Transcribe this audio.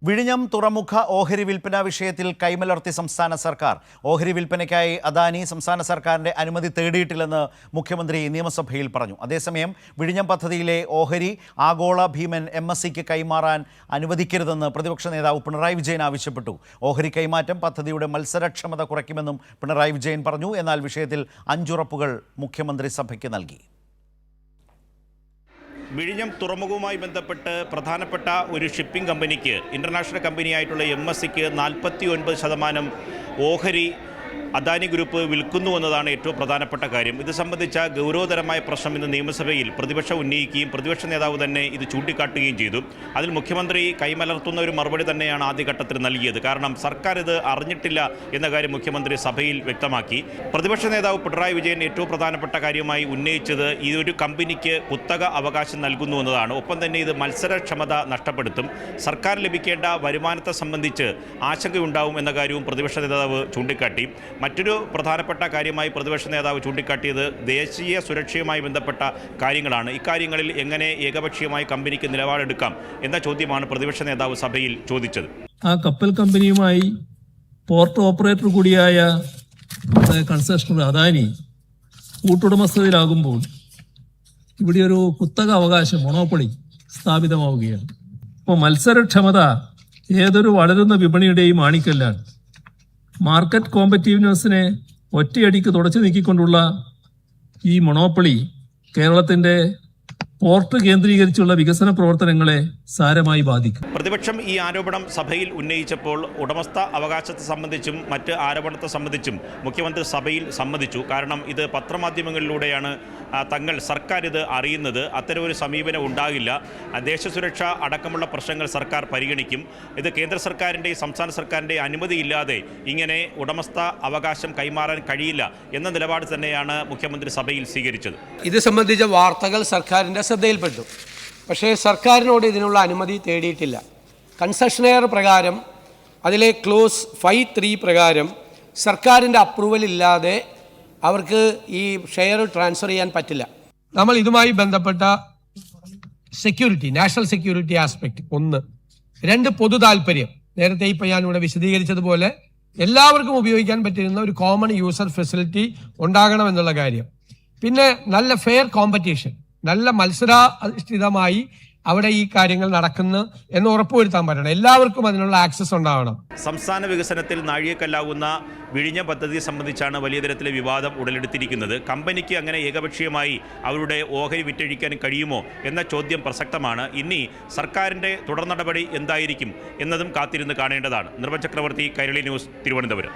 വിഴിഞ്ഞം തുറമുഖ ഓഹരി വിൽപ്പന വിഷയത്തിൽ കൈമലർത്തി സംസ്ഥാന സർക്കാർ. ഓഹരി വിൽപ്പനയ്ക്കായി അദാനി സംസ്ഥാന സർക്കാരിന്റെ അനുമതി തേടിയിട്ടില്ലെന്ന് മുഖ്യമന്ത്രി നിയമസഭയിൽ പറഞ്ഞു. അതേസമയം വിഴിഞ്ഞം പദ്ധതിയിലെ ഓഹരി ആഗോള ഭീമൻ MSCക്ക് കൈമാറാൻ അനുവദിക്കരുതെന്ന് പ്രതിപക്ഷ നേതാവ് പിണറായി വിജയൻ ആവശ്യപ്പെട്ടു. ഓഹരി കൈമാറ്റം പദ്ധതിയുടെ മത്സരക്ഷമത കുറയ്ക്കുമെന്നും പിണറായി വിജയൻ പറഞ്ഞു. എന്നാൽ വിഷയത്തിൽ 5 ഉറപ്പുകൾ മുഖ്യമന്ത്രി സഭയ്ക്ക് നൽകി. വിഴിഞ്ഞം തുറമുഖവുമായി ബന്ധപ്പെട്ട് പ്രധാനപ്പെട്ട ഒരു ഷിപ്പിംഗ് കമ്പനിക്ക്, ഇൻ്റർനാഷണൽ കമ്പനിയായിട്ടുള്ള MSCക്ക് 49% ഓഹരി അദാനി ഗ്രൂപ്പ് വിൽക്കുന്നു എന്നതാണ് ഏറ്റവും പ്രധാനപ്പെട്ട കാര്യം. ഇത് സംബന്ധിച്ച ഗൗരവതരമായ പ്രശ്നം ഇന്ന് നിയമസഭയിൽ പ്രതിപക്ഷം ഉന്നയിക്കുകയും പ്രതിപക്ഷ നേതാവ് തന്നെ ഇത് ചൂണ്ടിക്കാട്ടുകയും ചെയ്തു. അതിൽ മുഖ്യമന്ത്രി കൈമലർത്തുന്ന ഒരു മറുപടി തന്നെയാണ് ആദ്യഘട്ടത്തിൽ നൽകിയത്. കാരണം സർക്കാർ ഇത് അറിഞ്ഞിട്ടില്ല എന്ന കാര്യം മുഖ്യമന്ത്രി സഭയിൽ വ്യക്തമാക്കി. പ്രതിപക്ഷ നേതാവ് പിണറായി വിജയൻ ഏറ്റവും പ്രധാനപ്പെട്ട കാര്യമായി ഉന്നയിച്ചത് ഈ ഒരു കമ്പനിക്ക് കുത്തക അവകാശം നൽകുന്നു എന്നതാണ്. ഒപ്പം തന്നെ ഇത് മത്സരക്ഷമത നഷ്ടപ്പെടുത്തും, സർക്കാർ ലഭിക്കേണ്ട വരുമാനത്തെ സംബന്ധിച്ച് ആശങ്കയുണ്ടാവും എന്ന കാര്യവും പ്രതിപക്ഷ നേതാവ് ചൂണ്ടിക്കാട്ടി. മറ്റൊരു പ്രധാനപ്പെട്ട കാര്യമായി പ്രതിപക്ഷ നേതാവ് ചൂണ്ടിക്കാട്ടിയത് ദേശീയ സുരക്ഷയുമായി ബന്ധപ്പെട്ട കാര്യങ്ങളാണ്. ഇക്കാര്യങ്ങളിൽ എങ്ങനെ ഏകപക്ഷീയമായി കമ്പനിക്ക് നിലപാടെടുക്കാം എന്ന ചോദ്യമാണ് പ്രതിപക്ഷ നേതാവ് സഭയിൽ ചോദിച്ചത്. ആ കപ്പൽ കമ്പനിയുമായി പോർട്ട് ഓപ്പറേറ്റർ കൂടിയായ കൺസെഷണർ അദാനി കൂട്ടുടമസ്ഥതയിലാകുമ്പോൾ ഇവിടെ ഒരു കുത്തക അവകാശം, മൊണോപ്പൊളി സ്ഥാപിതമാവുകയാണ്. അപ്പോൾ മത്സരക്ഷമത ഏതൊരു വളരുന്ന വിപണിയുടെയും ആണിക്കല്ലാണ്. മാർക്കറ്റ് കോമ്പറ്റീവ്നെസ്സിനെ ഒറ്റയടിക്ക് തുടച്ചു നീക്കിക്കൊണ്ടുള്ള ഈ മൊണോപ്പൊളി കേരളത്തിൻ്റെ പോർട്ട് കേന്ദ്രീകരിച്ചുള്ള വികസന പ്രവർത്തനങ്ങളെ സാരമായി ബാധിക്കും. പ്രതിപക്ഷം ഈ ആരോപണം സഭയിൽ ഉന്നയിച്ചപ്പോൾ ഉടമസ്ഥ അവകാശത്തെ സംബന്ധിച്ചും മറ്റ് ആരോപണത്തെ സംബന്ധിച്ചും മുഖ്യമന്ത്രി സഭയിൽ സമ്മതിച്ചു. കാരണം ഇത് പത്രമാധ്യമങ്ങളിലൂടെയാണ് സർക്കാർ ഇത് അറിയുന്നത്. അത്തരമൊരു സമീപനം ഉണ്ടാകില്ല. ദേശസുരക്ഷ അടക്കമുള്ള പ്രശ്നങ്ങൾ സർക്കാർ പരിഗണിക്കും. ഇത് കേന്ദ്ര സർക്കാരിൻ്റെയും സംസ്ഥാന സർക്കാരിൻ്റെയും അനുമതിയില്ലാതെ ഇങ്ങനെ ഉടമസ്ഥ അവകാശം കൈമാറാൻ കഴിയില്ല എന്ന നിലപാട് തന്നെയാണ് മുഖ്യമന്ത്രി സഭയിൽ സ്വീകരിച്ചത്. ഇത് സംബന്ധിച്ച വാർത്തകൾ സർക്കാരിൻ്റെ ശ്രദ്ധയിൽപ്പെട്ടു. പക്ഷേ സർക്കാരിനോട് ഇതിനുള്ള അനുമതി തേടിയിട്ടില്ല. കൺസെഷനെയർ പ്രകാരം അതിലെ ക്ലോസ് 5(3) പ്രകാരം സർക്കാരിൻ്റെ അപ്രൂവൽ ഇല്ലാതെ അവർക്ക് ഈ ഷെയർ ട്രാൻസ്ഫർ ചെയ്യാൻ പറ്റില്ല. നമ്മൾ ഇതുമായി ബന്ധപ്പെട്ട സെക്യൂരിറ്റി, നാഷണൽ സെക്യൂരിറ്റി ആസ്പെക്ട് 1, 2 പൊതു താല്പര്യം, നേരത്തെ ഇപ്പോൾ ഞാനിവിടെ വിശദീകരിച്ചതുപോലെ എല്ലാവർക്കും ഉപയോഗിക്കാൻ പറ്റുന്ന ഒരു കോമൺ യൂസർ ഫെസിലിറ്റി ഉണ്ടാകണമെന്നുള്ള കാര്യം. പിന്നെ നല്ല ഫെയർ കോമ്പറ്റീഷൻ, നല്ല മത്സരാധിഷ്ഠിതമായി അവിടെ ഈ കാര്യങ്ങൾ നടക്കുന്നു എന്ന് ഉറപ്പുവരുത്താൻ പറ്റണം. എല്ലാവർക്കും അതിനുള്ള ആക്സസ് ഉണ്ടാവണം. സംസ്ഥാന വികസനത്തിൽ നാഴികക്കല്ലാവുന്ന വിഴിഞ്ഞം പദ്ധതിയെ സംബന്ധിച്ചാണ് വലിയ തരത്തിലെ വിവാദം ഉടലെടുത്തിരിക്കുന്നത്. കമ്പനിക്ക് അങ്ങനെ ഏകപക്ഷീയമായി അവരുടെ ഓഹരി വിറ്റഴിക്കാൻ കഴിയുമോ എന്ന ചോദ്യം പ്രസക്തമാണ്. ഇനി സർക്കാരിൻ്റെ തുടർ നടപടി എന്തായിരിക്കും എന്നതും കാത്തിരുന്ന് കാണേണ്ടതാണ്. നിർമ്മൽ ചക്രവർത്തി, കൈരളി ന്യൂസ്, തിരുവനന്തപുരം.